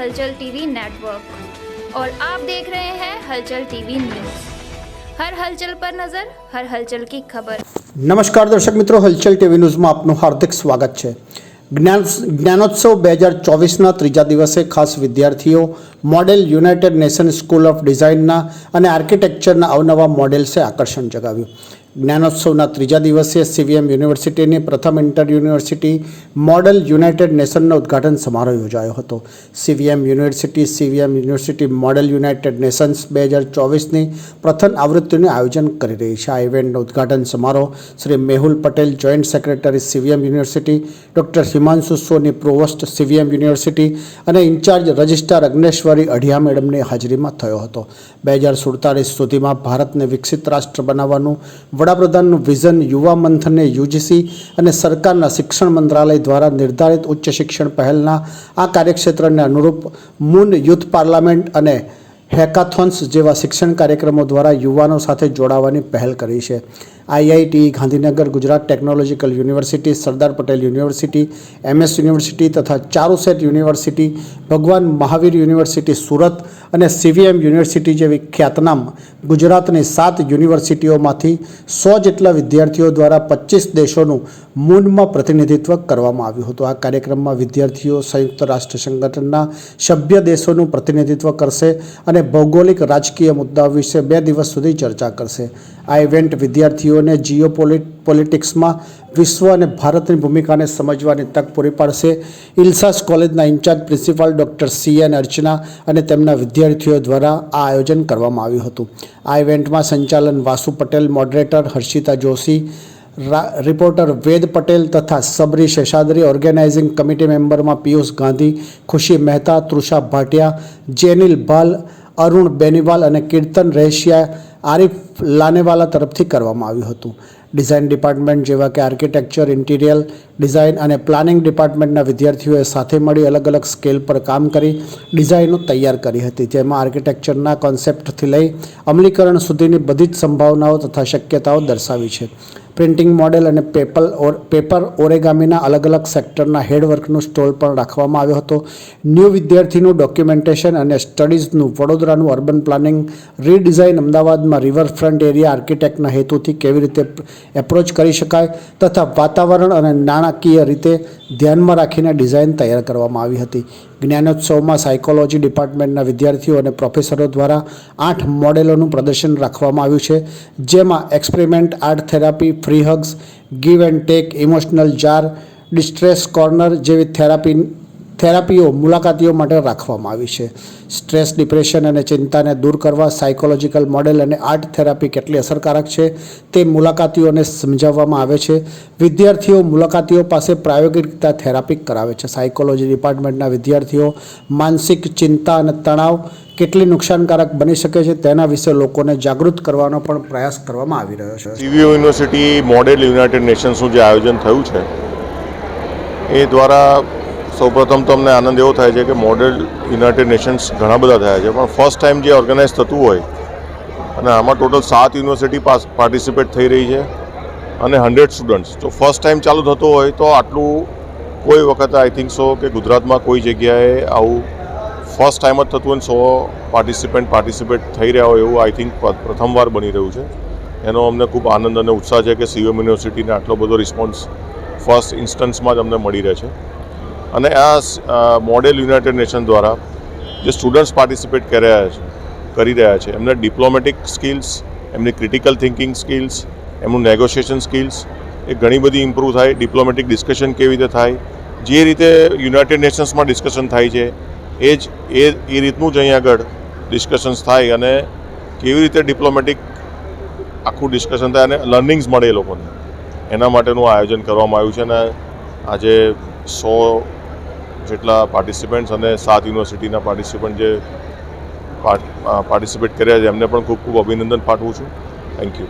हलचल TV network और आप देख रहे हैं हलचल टीवी न्यूज़। हर हलचल पर नजर, हर हलचल की खबर। नमस्कार दर्शक मित्रों, हलचल टीवी न्यूज़માં આપનું હાર્દિક સ્વાગત છે। જ્ઞાનોત્સવ 2024ના ત્રીજા દિવસે ખાસ વિદ્યાર્થીઓ model United nation school of ડિઝાઇનના અને આર્કિટેક્ચરના અવનવા મોડેલ્સે આકર્ષણ જગાવ્યું। જ્ઞાનોત્સવના ત્રીજા દિવસે સીવીએમ યુનિવર્સિટીની પ્રથમ ઇન્ટર યુનિવર્સિટી મોડેલ યુનાઇટેડ નેશનનો ઉદ્ઘાટન સમારોહ યોજાયો હતો। CVM university model united nations 2024ની પ્રથમ આવૃત્તિનું આયોજન કરી રહી છે। આ ઇવેન્ટનો ઉદ્ઘાટન સમારોહ Shri Mehul Patel, joint secretary CVM university, doctor Himanshu Soni, provost CVM university અને ઇન્ચાર્જ રજિસ્ટ્રાર અગ્નેશ્વરી અઢિયા મેડમની હાજરીમાં થયો હતો। 2047 સુધીમાં ભારતને વિકસિત રાષ્ટ્ર બનાવવાનું વડાપ્રધાનનું વિઝન યુવા મંથનને યુજીસી અને સરકારના શિક્ષણ મંત્રાલય દ્વારા નિર્ધારિત ઉચ્ચ શિક્ષણ પહેલના આ કાર્યક્ષેત્રને અનુરૂપ મૂન યુથ પાર્લામેન્ટ અને હેકાથોન્સ જેવા શિક્ષણ કાર્યક્રમો દ્વારા યુવાનો સાથે જોડાવાની પહેલ કરી છે। IIT Gandhinagar, Gujarat technological university, Sardar Patel university, MS university તથા ચારુસેટ યુનિવર્સિટી, ભગવાન મહાવીર યુનિવર્સિટી સુરત અને સીવીએમ યુનિવર્સિટી જેવી ખ્યાતનામ ગુજરાતની 7 યુનિવર્સિટીઓમાંથી 100 જેટલા વિદ્યાર્થીઓ દ્વારા 25 દેશોનું મૂનમાં પ્રતિનિધિત્વ કરવામાં આવ્યું હતું। આ કાર્યક્રમમાં વિદ્યાર્થીઓ સંયુક્ત રાષ્ટ્ર સંગઠનના સભ્ય દેશોનું પ્રતિનિધિત્વ કરશે અને ભૌગોલિક રાજકીય મુદ્દાઓ વિશે 2 દિવસ સુધી ચર્ચા કરશે। આ ઇવેન્ટ વિદ્યાર્થીઓને પોલિટિક્સમાં વિશ્વ અને ભારતની ભૂમિકાને સમજવાની તક પૂરી પાડશે। ઇલ્સાસ કોલેજના ઇન્ચાર્જ પ્રિન્સિપાલ ડૉક્ટર CN અર્ચના અને તેમના વિદ્યાર્થીઓ દ્વારા આ આયોજન કરવામાં આવ્યું હતું। આ ઇવેન્ટમાં સંચાલન વાસુ પટેલ, મોડરેટર હર્ષિતા જોશી, રિપોર્ટર વેદ પટેલ તથા સબરી શેષાદ્રી, ઓર્ગેનાઇઝિંગ કમિટી મેમ્બરમાં પિયુષ ગાંધી, ખુશી મહેતા, તૃષા ભાટિયા, જેનિલ ભાલ, અરુણ બેનીવાલ અને કીર્તન રહેશિયા આરિફ લાનેવાલા તરફથી કરવામાં આવ્યું હતું। ડિઝાઇન ડિપાર્ટમેન્ટ જેવા કે આર્કિટેક્ચર, ઇન્ટિરિયર ડિઝાઇન અને પ્લાનિંગ ડિપાર્ટમેન્ટના વિદ્યાર્થીઓએ સાથે મળી અલગ અલગ સ્કેલ પર કામ કરી ડિઝાઇનો તૈયાર કરી હતી, જેમાં આર્કિટેક્ચરના કોન્સેપ્ટથી લઈ અમલીકરણ સુધીની બધી જ સંભાવનાઓ તથા શક્યતાઓ દર્શાવી છે। પ્રિન્ટિંગ મોડેલ અને પેપર ઓરેગામીના અલગ અલગ સેક્ટરના હેડવર્કનું સ્ટોલ પણ રાખવામાં આવ્યો હતો। ન્યૂ વિદ્યાર્થીનું ડોક્યુમેન્ટેશન અને સ્ટડીઝનું વડોદરાનું અર્બન પ્લાનિંગ રીડિઝાઇન, અમદાવાદમાં રિવરફ્રન્ટ એરિયા આર્કિટેક્ટના હેતુથી કેવી રીતે એપ્રોચ કરી શકાય તથા વાતાવરણ અને નાણાકીય રીતે ધ્યાનમાં રાખીને ડિઝાઇન તૈયાર કરવામાં આવી હતી। જ્ઞાનોત્સવમાં સાયકોલોજી ડિપાર્ટમેન્ટના વિદ્યાર્થીઓ અને પ્રોફેસરો દ્વારા 8 મોડેલોનું પ્રદર્શન રાખવામાં આવ્યું છે, જેમાં experiment, art therapy, free hugs, give and take, emotional jar, distress corner જેવી થેરાપીઓ મુલાકાતીઓ માટે રાખવામાં આવી છે। સ્ટ્રેસ, ડિપ્રેશન અને ચિંતાને દૂર કરવા સાયકોલોજીકલ મોડેલ અને આર્ટ થેરાપી કેટલી અસરકારક છે તે મુલાકાતીઓને સમજાવવામાં આવે છે। વિદ્યાર્થીઓ મુલાકાતીઓ પાસે પ્રાયોગિક રીતે થેરાપી કરાવે છે। સાયકોલોજી ડિપાર્ટમેન્ટના વિદ્યાર્થીઓ માનસિક ચિંતા અને તણાવ કેટલી નુકસાનકારક બની શકે છે તેના વિશે લોકોને જાગૃત કરવાનો પણ પ્રયાસ કરવામાં આવી રહ્યો છે। સીવીએમ યુનિવર્સિટી મોડેલ યુનાઇટેડ નેશન્સનું જે આયોજન થયું છે એ દ્વારા સૌપ્રથમ તો અમને આનંદ એવો થાય છે કે મોડેલ યુનાઇટેડ નેશન્સ ઘણા બધા થયા છે, પણ ફર્સ્ટ ટાઈમ જે ઓર્ગેનાઇઝ થતું હોય અને આમાં ટોટલ 7 યુનિવર્સિટી પાર્ટિસિપેટ થઈ રહી છે અને 100 સ્ટુડન્ટ્સ, તો ફર્સ્ટ ટાઈમ ચાલુ થતું હોય તો આટલું કોઈ વખત આઈ થિંક સો કે ગુજરાતમાં કોઈ જગ્યાએ આવું ફર્સ્ટ ટાઈમ જ થતું હોય 100 પાર્ટિસિપેટ થઈ રહ્યા હોય એવું આઈ થિંક પ્રથમવાર બની રહ્યું છે। એનો અમને ખૂબ આનંદ અને ઉત્સાહ છે કે સીવીએમ યુનિવર્સિટીને આટલો બધો રિસ્પોન્સ ફર્સ્ટ ઇન્સ્ટન્સમાં જ અમને મળી રહે છે। અને આ મોડેલ યુનાઇટેડ નેશન દ્વારા જે સ્ટુડન્ટ્સ પાર્ટિસિપેટ કરી રહ્યા છે એમને ડિપ્લોમેટિક સ્કિલ્સ, એમની ક્રિટિકલ થિંકિંગ સ્કિલ્સ, એમનું નેગોશિએશન સ્કિલ્સ એ ઘણી બધી ઇમ્પ્રૂવ થાય। ડિપ્લોમેટિક ડિસ્કશન કેવી રીતે થાય, જે રીતે યુનાઇટેડ નેશન્સમાં ડિસ્કશન થાય છે એ રીતનું જ અહીં આગળ ડિસ્કશન્સ થાય અને કેવી રીતે ડિપ્લોમેટિક આખું ડિસ્કશન થાય અને લર્નિંગ્સ મળે એ લોકોને, એના માટેનું આયોજન કરવામાં આવ્યું છે। અને આજે 100 જેટલા પાર્ટિસિપન્ટ્સ અને 7 યુનિવર્સિટીના પાર્ટિસિપન્ટ જે પાર્ટિસિપેટ કર્યા છે એમને પણ ખૂબ ખૂબ અભિનંદન પાઠવું છું। Thank you.